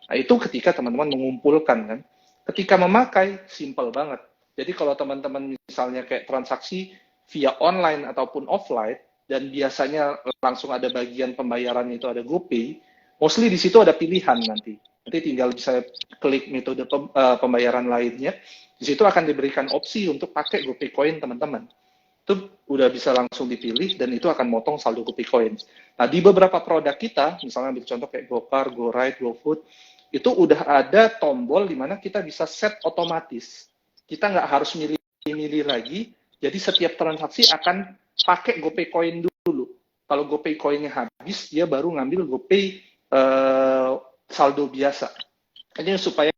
Nah, itu ketika teman-teman mengumpulkan kan. Ketika memakai, simple banget. Jadi kalau teman-teman misalnya kayak transaksi via online ataupun offline, dan biasanya langsung ada bagian pembayaran itu ada GoPay, mostly di situ ada pilihan nanti. Nanti tinggal bisa klik metode pembayaran lainnya. Di situ akan diberikan opsi untuk pakai GoPay Coin teman-teman. Itu udah bisa langsung dipilih dan itu akan motong saldo GoPay Coins. Nah, di beberapa produk kita, misalnya ambil contoh kayak GoCar, GoRide, GoFood, itu udah ada tombol di mana kita bisa set otomatis. Kita nggak harus milih-milih lagi, jadi setiap transaksi akan pakai GoPay Coin dulu. Kalau GoPay Coin-nya habis, dia baru ngambil GoPay saldo biasa. Ini supaya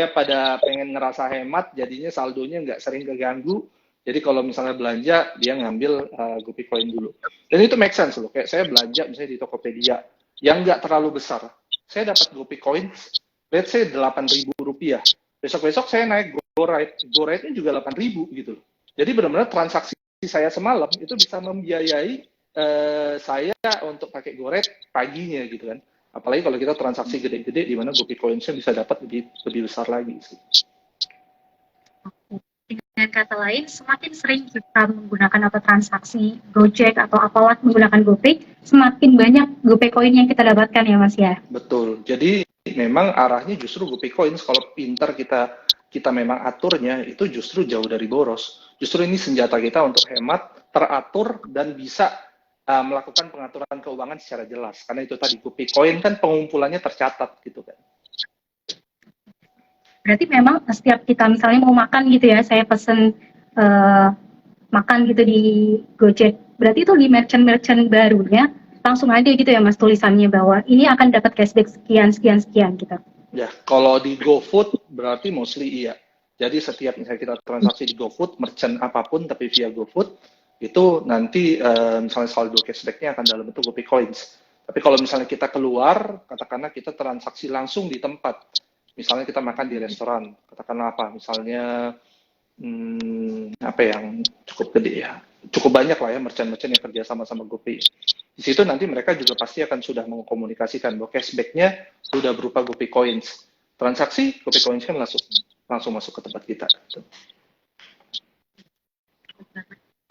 pada pengen ngerasa hemat, jadinya saldonya nggak sering keganggu. Jadi kalau misalnya belanja, dia ngambil GoPay Coin dulu. Dan itu make sense loh. Kayak saya belanja misalnya di Tokopedia, yang nggak terlalu besar. Saya dapat GoPay Coin, let's say Rp8.000. Besok-besok saya naik GoRide. GoRide-nya juga 8.000 gitu loh. Jadi benar-benar transaksi saya semalam itu bisa membiayai saya untuk pakai GoRide paginya gitu kan. Apalagi kalau kita transaksi gede-gede di mana GoPay Coins-nya bisa dapat lebih besar lagi sih. Dengan kata lain, semakin sering kita menggunakan atau transaksi Gojek atau apalah menggunakan GoPay, semakin banyak GoPay Coin yang kita dapatkan ya Mas ya? Betul. Jadi memang arahnya justru GoPay Coins kalau pintar kita memang aturnya itu justru jauh dari boros. Justru ini senjata kita untuk hemat, teratur, dan bisa melakukan pengaturan keuangan secara jelas. Karena itu tadi GoPay Coin kan pengumpulannya tercatat gitu kan. Berarti memang setiap kita misalnya mau makan gitu ya, saya pesen makan gitu di Gojek. Berarti itu di merchant-merchant barunya langsung ada gitu ya Mas tulisannya bahwa ini akan dapat cashback sekian sekian sekian gitu. Ya, kalau di GoFood berarti mostly iya. Jadi setiap misalnya kita transaksi di GoFood, merchant apapun tapi via GoFood, itu nanti misalnya saldo cashback-nya akan dalam bentuk GoPay Coins. Tapi kalau misalnya kita keluar, katakanlah kita transaksi langsung di tempat, misalnya kita makan di restoran, katakanlah apa, misalnya apa yang cukup gede ya, cukup banyak lah ya merchant-merchant yang kerja sama GoPay. Di situ nanti mereka juga pasti akan sudah mengkomunikasikan bahwa cashback-nya sudah berupa GoPay Coins. Transaksi GoPay Coins kan langsung masuk ke tempat kita.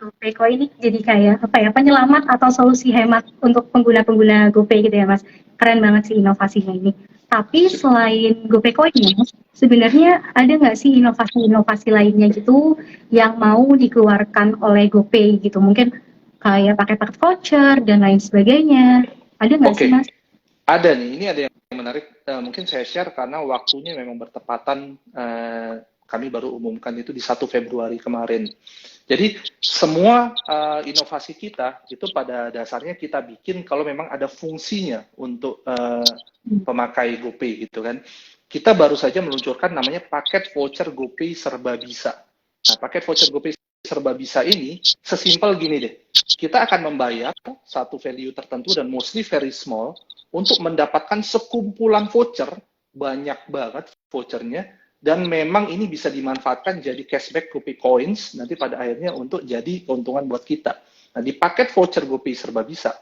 GoPay Coin ini jadi kayak apa ya, penyelamat atau solusi hemat untuk pengguna-pengguna GoPay gitu ya Mas. Keren banget sih inovasinya ini. Tapi selain GoPay Coin ya Mas, sebenarnya ada nggak sih inovasi-inovasi lainnya gitu yang mau dikeluarkan oleh GoPay gitu? Mungkin kayak pakai paket voucher dan lain sebagainya. Ada nggak sih Mas? Ada nih, ini ada yang menarik. Mungkin saya share karena waktunya memang bertepatan. Kami baru umumkan itu di 1 Februari kemarin. Jadi semua inovasi kita itu pada dasarnya kita bikin kalau memang ada fungsinya untuk pemakai GoPay gitu kan. Kita baru saja meluncurkan namanya paket voucher GoPay serba bisa. Nah, paket voucher GoPay serba bisa ini sesimpel gini deh. Kita akan membayar satu value tertentu dan mostly very small untuk mendapatkan sekumpulan voucher, banyak banget vouchernya, dan memang ini bisa dimanfaatkan jadi cashback GoPay Coins nanti pada akhirnya untuk jadi keuntungan buat kita. Nah, di paket voucher GoPay serba bisa,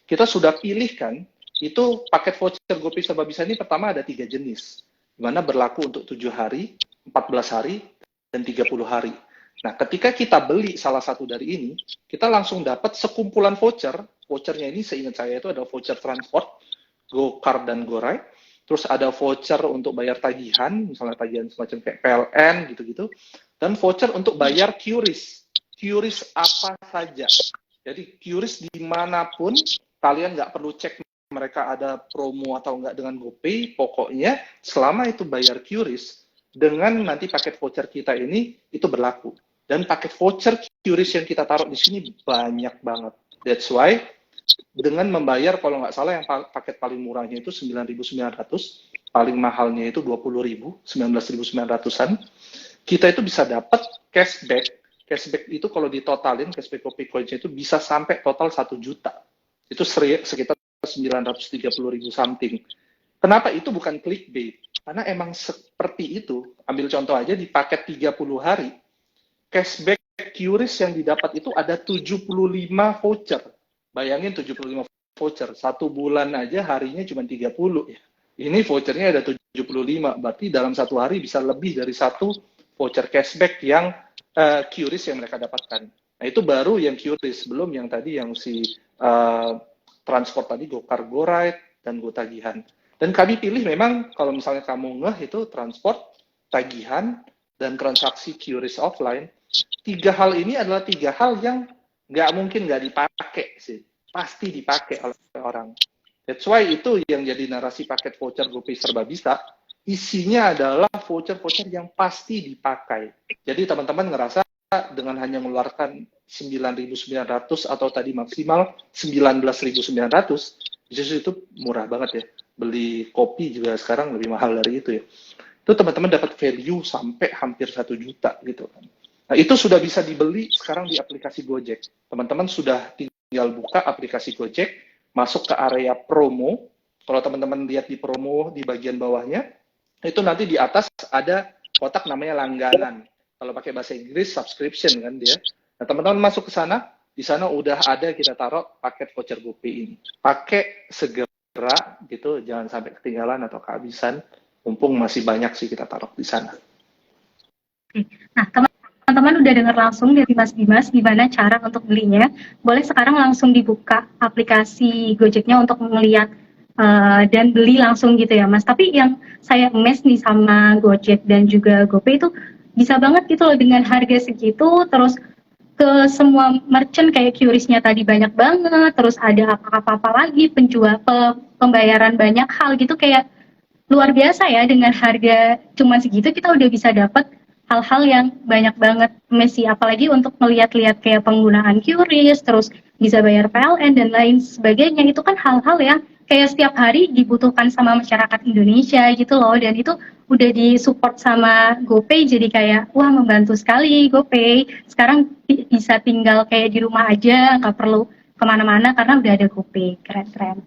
kita sudah pilihkan itu paket voucher GoPay serba bisa ini pertama ada 3 jenis, di mana berlaku untuk 7 hari, 14 hari, dan 30 hari. Nah, ketika kita beli salah satu dari ini, kita langsung dapat sekumpulan voucher. Vouchernya ini seingat saya itu ada voucher transport, GoCar dan GoRide. Terus ada voucher untuk bayar tagihan, misalnya tagihan semacam kayak PLN gitu-gitu. Dan voucher untuk bayar QRIS. QRIS apa saja. Jadi QRIS dimanapun, kalian nggak perlu cek mereka ada promo atau nggak dengan GoPay. Pokoknya selama itu bayar QRIS, dengan nanti paket voucher kita ini, itu berlaku. Dan paket voucher QRIS yang kita taruh di sini banyak banget. That's why dengan membayar kalau nggak salah yang paket paling murahnya itu 9.900, paling mahalnya itu 20.000, 19.900-an, kita itu bisa dapat cashback. Cashback itu kalau ditotalin, cashback GoPay Coins itu bisa sampai total 1 juta. Itu sekitar 930.000 something. Kenapa itu bukan clickbait? Karena emang seperti itu. Ambil contoh aja di paket 30 hari, cashback QRIS yang didapat itu ada 75 voucher. Bayangin 75 voucher, 1 bulan aja harinya cuma 30 ya. Ini vouchernya ada 75, berarti dalam satu hari bisa lebih dari satu voucher cashback yang QRIS yang mereka dapatkan. Nah itu baru yang QRIS, belum yang tadi yang si transport tadi, GoCar, GoRide, dan GoTagihan. Dan kami pilih memang kalau misalnya kamu ngeh itu transport, tagihan, dan transaksi QRIS offline. Tiga hal ini adalah tiga hal yang nggak mungkin nggak dipakai sih. Pasti dipakai oleh orang. That's why itu yang jadi narasi paket voucher GoPay Serba Bisa, isinya adalah voucher-voucher yang pasti dipakai. Jadi teman-teman ngerasa dengan hanya mengeluarkan 9.900 atau tadi maksimal 19.900, justru itu murah banget ya. Beli kopi juga sekarang lebih mahal dari itu ya. Itu teman-teman dapat value sampai hampir 1 juta gitu kan. Nah itu sudah bisa dibeli sekarang di aplikasi Gojek. Teman-teman sudah tinggal buka aplikasi Gojek, masuk ke area promo. Kalau teman-teman lihat di promo di bagian bawahnya, itu nanti di atas ada kotak namanya langganan. Kalau pakai bahasa Inggris subscription kan dia. Nah, teman-teman masuk ke sana, di sana udah ada kita taruh paket voucher GoPay ini. Pakai segera gitu, jangan sampai ketinggalan atau kehabisan. Mumpung masih banyak sih kita taruh di sana. Nah, teman-teman udah dengar langsung dari Mas Dimas gimana cara untuk belinya. Boleh sekarang langsung dibuka aplikasi Gojeknya untuk melihat dan beli langsung gitu ya Mas. Tapi yang saya emes nih sama Gojek dan juga GoPay itu bisa banget gitu loh dengan harga segitu, terus ke semua merchant kayak QRIS-nya tadi banyak banget, terus ada apa-apa lagi pembayaran banyak hal gitu, kayak luar biasa ya, dengan harga cuma segitu kita udah bisa dapat hal-hal yang banyak banget Messi, apalagi untuk melihat-lihat kayak penggunaan QRIS, terus bisa bayar PLN dan lain sebagainya. Itu kan hal-hal yang kayak setiap hari dibutuhkan sama masyarakat Indonesia gitu loh, dan itu udah disupport sama GoPay, jadi kayak wah membantu sekali GoPay. Sekarang bisa tinggal kayak di rumah aja, nggak perlu kemana-mana karena udah ada GoPay. Keren-keren.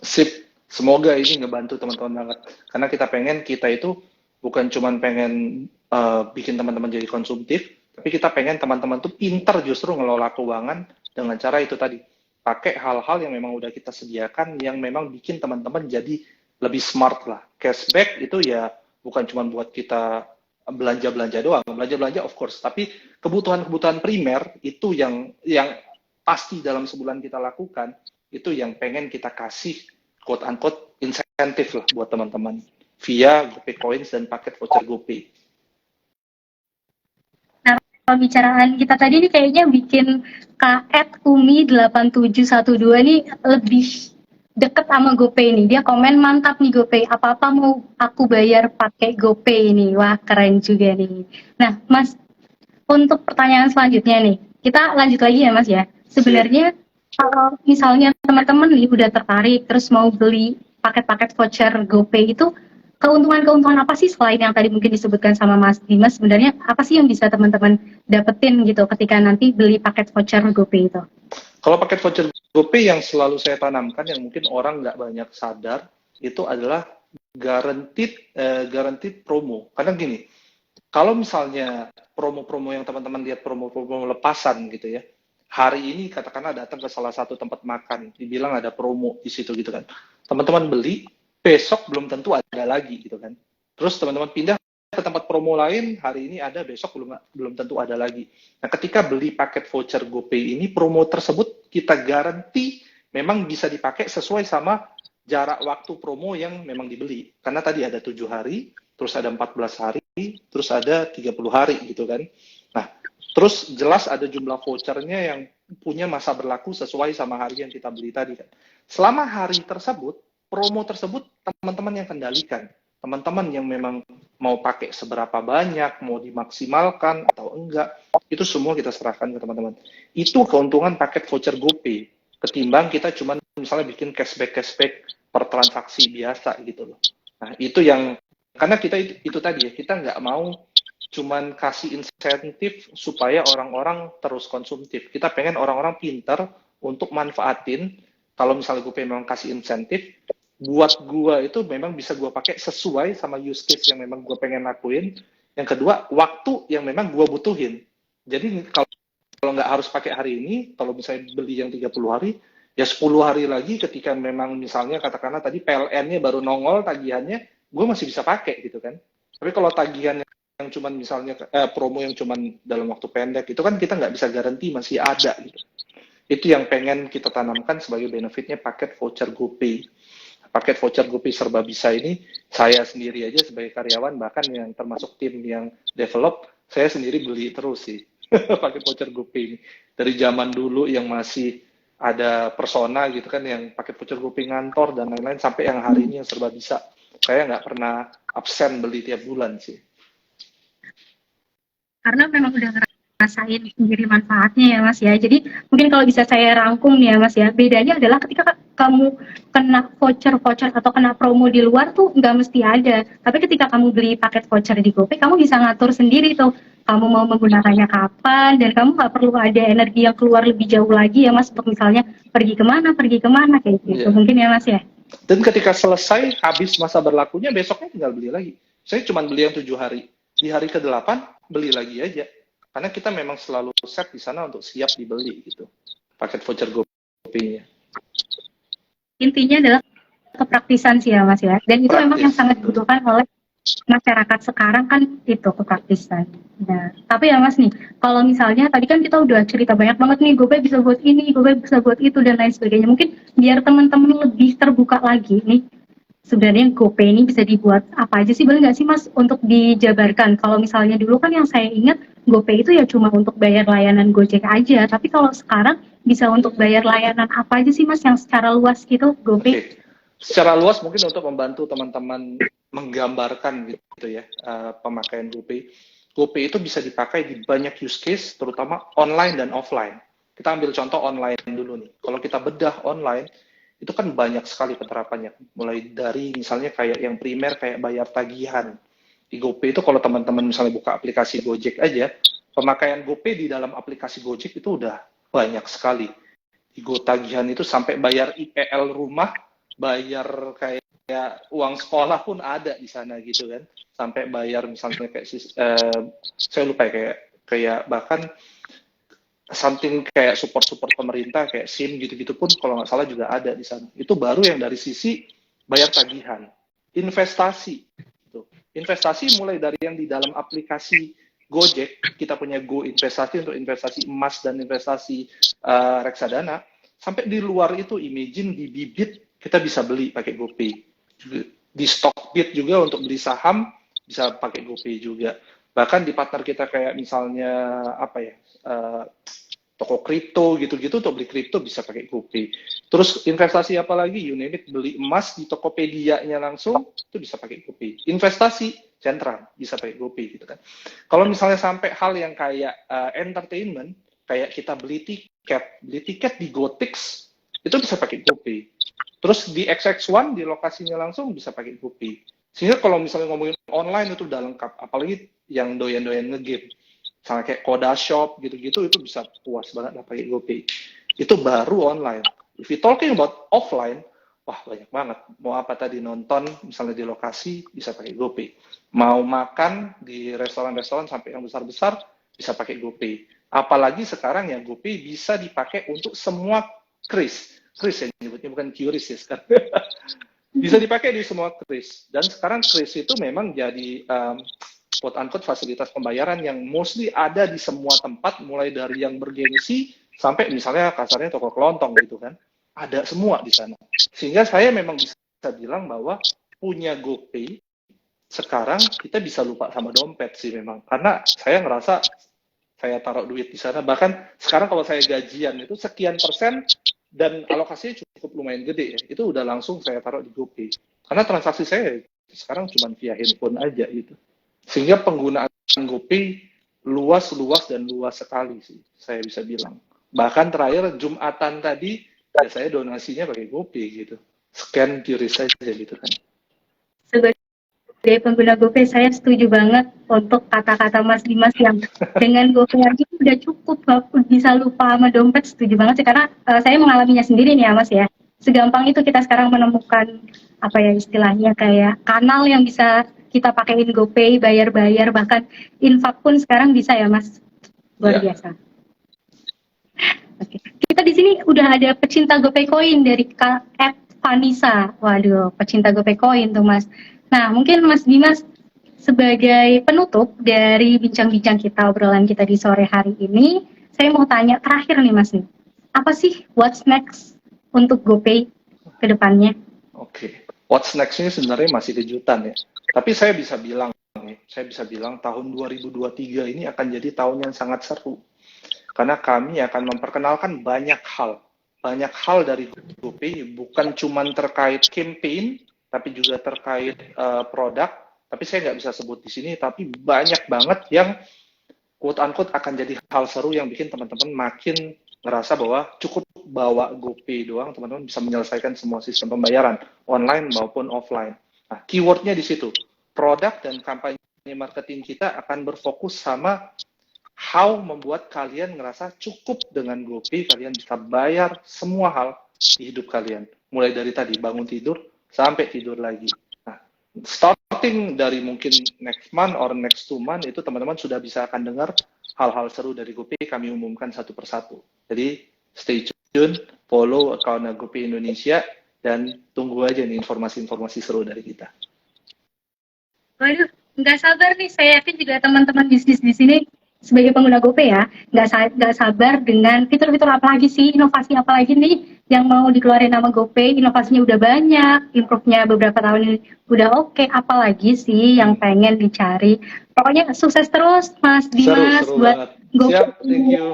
Sip, semoga ini ngebantu teman-teman banget. Karena kita pengen kita itu bukan cuma pengen bikin teman-teman jadi konsumtif, tapi kita pengen teman-teman tuh pinter justru ngelola keuangan dengan cara itu tadi. Pakai hal-hal yang memang udah kita sediakan, yang memang bikin teman-teman jadi lebih smart lah. Cashback itu ya bukan cuma buat kita belanja-belanja doang, belanja-belanja of course, tapi kebutuhan-kebutuhan primer itu yang pasti dalam sebulan kita lakukan, itu yang pengen kita kasih quote unquote insentif lah buat teman-teman via GoPay Coins dan paket voucher GoPay. Nah, pembicaraan kita tadi ini kayaknya bikin Umi8712 nih lebih deket sama GoPay nih. Dia komen mantap nih GoPay, apa-apa mau aku bayar pakai GoPay ini. Wah, keren juga nih. Nah, Mas, untuk pertanyaan selanjutnya nih, kita lanjut lagi ya Mas ya. Sebenarnya kalau misalnya teman-teman nih udah tertarik terus mau beli paket-paket voucher GoPay itu, keuntungan-keuntungan apa sih selain yang tadi mungkin disebutkan sama Mas Dimas, sebenarnya apa sih yang bisa teman-teman dapetin gitu ketika nanti beli paket voucher GoPay itu? Kalau paket voucher GoPay yang selalu saya tanamkan, yang mungkin orang nggak banyak sadar, itu adalah guaranteed promo. Karena gini, kalau misalnya promo-promo yang teman-teman lihat, promo-promo lepasan gitu ya, hari ini katakanlah datang ke salah satu tempat makan, dibilang ada promo di situ gitu kan, teman-teman beli, besok belum tentu ada lagi gitu kan. Terus teman-teman pindah ke tempat promo lain, hari ini ada, besok belum tentu ada lagi. Nah, ketika beli paket voucher GoPay ini, promo tersebut kita garansi memang bisa dipakai sesuai sama jarak waktu promo yang memang dibeli. Karena tadi ada 7 hari, terus ada 14 hari, terus ada 30 hari gitu kan. Nah, terus jelas ada jumlah vouchernya yang punya masa berlaku sesuai sama hari yang kita beli tadi kan. Selama hari tersebut, promo tersebut teman-teman yang kendalikan. Teman-teman yang memang mau pakai seberapa banyak, mau dimaksimalkan atau enggak, itu semua kita serahkan ke teman-teman. Itu keuntungan paket voucher GoPay, ketimbang kita cuma misalnya bikin cashback per transaksi biasa gitu loh. Nah, itu yang, karena kita itu tadi ya, kita nggak mau cuman kasih insentif supaya orang-orang terus konsumtif. Kita pengen orang-orang pintar untuk manfaatin, kalau misalnya GoPay memang kasih insentif, buat gua itu memang bisa gua pakai sesuai sama use case yang memang gua pengen lakuin. Yang kedua, waktu yang memang gua butuhin. Jadi kalau nggak harus pakai hari ini, kalau misalnya beli yang 30 hari, Ya 10 hari lagi ketika memang misalnya katakanlah tadi PLN-nya baru nongol tagihannya, gue masih bisa pakai gitu kan. Tapi kalau tagihan yang cuman misalnya promo yang cuman dalam waktu pendek itu kan kita nggak bisa garansi masih ada gitu. Itu yang pengen kita tanamkan sebagai benefitnya paket voucher GoPay. Paket voucher GoPay serba bisa ini saya sendiri aja sebagai karyawan bahkan yang termasuk tim yang develop saya sendiri beli terus sih paket voucher GoPay ini dari zaman dulu yang masih ada persona gitu kan yang pakai voucher GoPay ngantor dan lain-lain sampai yang hari ini yang serba bisa. Saya nggak pernah absen beli tiap bulan sih. Karena memang udah ngerasain sendiri manfaatnya ya Mas ya. Jadi mungkin kalau bisa saya rangkum nih ya Mas ya, bedanya adalah ketika kamu kena voucher atau kena promo di luar tuh nggak mesti ada. Tapi ketika kamu beli paket voucher di GoPay, kamu bisa ngatur sendiri tuh. Kamu mau menggunakannya kapan, dan kamu nggak perlu ada energi yang keluar lebih jauh lagi ya Mas, untuk misalnya pergi kemana kayak gitu. Yeah. Mungkin ya Mas ya. Dan ketika selesai, habis masa berlakunya, besoknya tinggal beli lagi. Saya cuma beli yang 7 hari. Di hari ke-8, beli lagi aja. Karena kita memang selalu set di sana untuk siap dibeli gitu. Paket voucher GoPay-nya. Intinya adalah kepraktisan sih ya Mas ya. Dan itu memang yang sangat dibutuhkan oleh masyarakat sekarang kan itu kepraktisan. Nah, tapi ya Mas nih, kalau misalnya tadi kan kita udah cerita banyak banget nih, GoPay bisa buat ini, GoPay bisa buat itu dan lain sebagainya. Mungkin biar teman-teman lebih terbuka lagi nih, sebenarnya GoPay ini bisa dibuat apa aja sih, boleh nggak sih Mas untuk dijabarkan? Kalau misalnya dulu kan yang saya ingat GoPay itu ya cuma untuk bayar layanan Gojek aja, tapi kalau sekarang bisa untuk bayar layanan apa aja sih Mas yang secara luas gitu GoPay? Okay. Secara luas mungkin untuk membantu teman-teman menggambarkan gitu ya pemakaian GoPay. GoPay itu bisa dipakai di banyak use case, terutama online dan offline. Kita ambil contoh online dulu nih. Kalau kita bedah online, itu kan banyak sekali penerapannya. Mulai dari misalnya kayak yang primer kayak bayar tagihan. Di GoPay itu kalau teman-teman misalnya buka aplikasi Gojek aja, pemakaian GoPay di dalam aplikasi Gojek itu udah banyak sekali. Di tagihan itu sampai bayar IPL rumah, bayar kayak uang sekolah pun ada di sana gitu kan, sampai bayar misalnya kayak saya lupa kayak bahkan something kayak support pemerintah kayak SIM gitu-gitu pun kalau nggak salah juga ada di sana. Itu baru yang dari sisi bayar tagihan. Investasi gitu. Investasi mulai dari yang di dalam aplikasi Gojek, kita punya Go Investasi untuk investasi emas dan investasi reksadana, sampai di luar itu imagine di Bibit kita bisa beli pakai GoPay. Di Stockbit juga untuk beli saham bisa pakai GoPay juga. Bahkan di partner kita kayak misalnya toko kripto gitu-gitu untuk beli kripto bisa pakai GoPay. Terus investasi apa lagi? You name it, beli emas di Tokopedia-nya langsung itu bisa pakai GoPay. Investasi sentral bisa pakai GoPay gitu kan. Kalau misalnya sampai hal yang kayak entertainment, kayak kita beli tiket di GoTix itu bisa pakai GoPay. Terus di XX1 di lokasinya langsung bisa pakai GoPay. Sehingga kalau misalnya ngomongin online itu udah lengkap, apalagi yang doyan-doyan ngegame. Misalnya kayak Koda Shop gitu-gitu itu bisa puas banget lah pakai GoPay. Itu baru online. If you talking about offline, wah banyak banget. Mau apa tadi nonton misalnya di lokasi bisa pakai GoPay. Mau makan di restoran-restoran sampai yang besar-besar bisa pakai GoPay. Apalagi sekarang ya GoPay bisa dipakai untuk semua kris yang nyebutnya bukan QRIS ya sekarang. Bisa dipakai di semua kris. Dan sekarang kris itu memang jadi quote-unquote fasilitas pembayaran yang mostly ada di semua tempat, mulai dari yang bergengsi sampai misalnya kasarnya toko kelontong gitu kan. Ada semua di sana. Sehingga saya memang bisa bilang bahwa punya GoPay, sekarang kita bisa lupa sama dompet sih memang. Karena saya ngerasa saya taruh duit di sana. Bahkan sekarang kalau saya gajian itu sekian persen dan alokasinya cukup lumayan gede ya, itu udah langsung saya taruh di GoPay. Karena transaksi saya sekarang cuma via handphone aja gitu. Sehingga penggunaan GoPay luas dan luas sekali sih, saya bisa bilang. Bahkan terakhir Jumatan tadi, ya saya donasinya pakai GoPay gitu. Scan QRIS saja gitu kan. Sebagai pengguna GoPay, saya setuju banget untuk kata-kata Mas Dimas yang dengan GoPay aja udah cukup, bisa lupa sama dompet. Setuju banget sih, karena saya mengalaminya sendiri nih ya Mas ya. Segampang itu kita sekarang menemukan apa ya istilahnya kayak kanal yang bisa kita pakaiin GoPay, bayar-bayar, bahkan infak pun sekarang bisa ya Mas. Luar biasa. Oke. Kita kita di sini udah ada pecinta GoPay Coin dari Kak Vanessa. Waduh, pecinta GoPay Coin tuh Mas. Nah, mungkin Mas Dimas sebagai penutup dari bincang-bincang kita, obrolan kita di sore hari ini, saya mau tanya terakhir nih Mas nih. Apa sih what's next untuk GoPay ke depannya? Oke. What's next ini sebenarnya masih kejutan ya. Tapi saya bisa bilang tahun 2023 ini akan jadi tahun yang sangat seru. Karena kami akan memperkenalkan banyak hal dari GoPay, bukan cuma terkait campaign, tapi juga terkait produk. Tapi saya nggak bisa sebut di sini, tapi banyak banget yang quote-unquote akan jadi hal seru yang bikin teman-teman makin ngerasa bahwa cukup bawa GoPay doang, teman-teman bisa menyelesaikan semua sistem pembayaran, online maupun offline. Nah, keywordnya di situ. Produk dan kampanye marketing kita akan berfokus sama how membuat kalian ngerasa cukup dengan GoPay, kalian bisa bayar semua hal di hidup kalian. Mulai dari tadi, bangun tidur, sampai tidur lagi. Nah, starting dari mungkin next month or next 2 month, itu teman-teman sudah bisa akan dengar hal-hal seru dari GoPay, kami umumkan satu persatu. Jadi, stay tune, follow account GoPay Indonesia, dan tunggu aja nih informasi-informasi seru dari kita. Waduh, nggak sabar nih, saya yakin juga teman-teman bisnis di sini sebagai pengguna GoPay ya, nggak sabar dengan fitur-fitur apa lagi sih, inovasi apa lagi nih yang mau dikeluarin nama GoPay. Inovasinya udah banyak, improve-nya beberapa tahun ini udah oke, apalagi sih yang pengen dicari. Pokoknya sukses terus Mas Dimas Seru buat GoPay. Siap, thank you.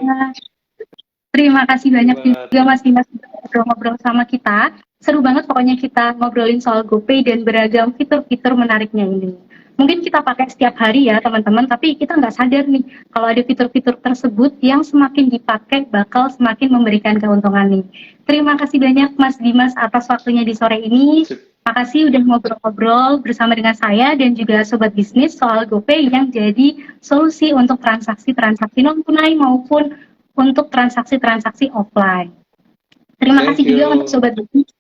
Terima kasih banyak juga Mas Dimas ngobrol-ngobrol sama kita. Seru banget pokoknya kita ngobrolin soal GoPay dan beragam fitur-fitur menariknya ini. Mungkin kita pakai setiap hari ya teman-teman, tapi kita nggak sadar nih kalau ada fitur-fitur tersebut yang semakin dipakai bakal semakin memberikan keuntungan nih. Terima kasih banyak Mas Dimas atas waktunya di sore ini. Makasih udah ngobrol-ngobrol bersama dengan saya dan juga Sobat Bisnis soal GoPay yang jadi solusi untuk transaksi-transaksi non-tunai maupun untuk transaksi-transaksi offline. Terima kasih juga untuk Sobat Bisnis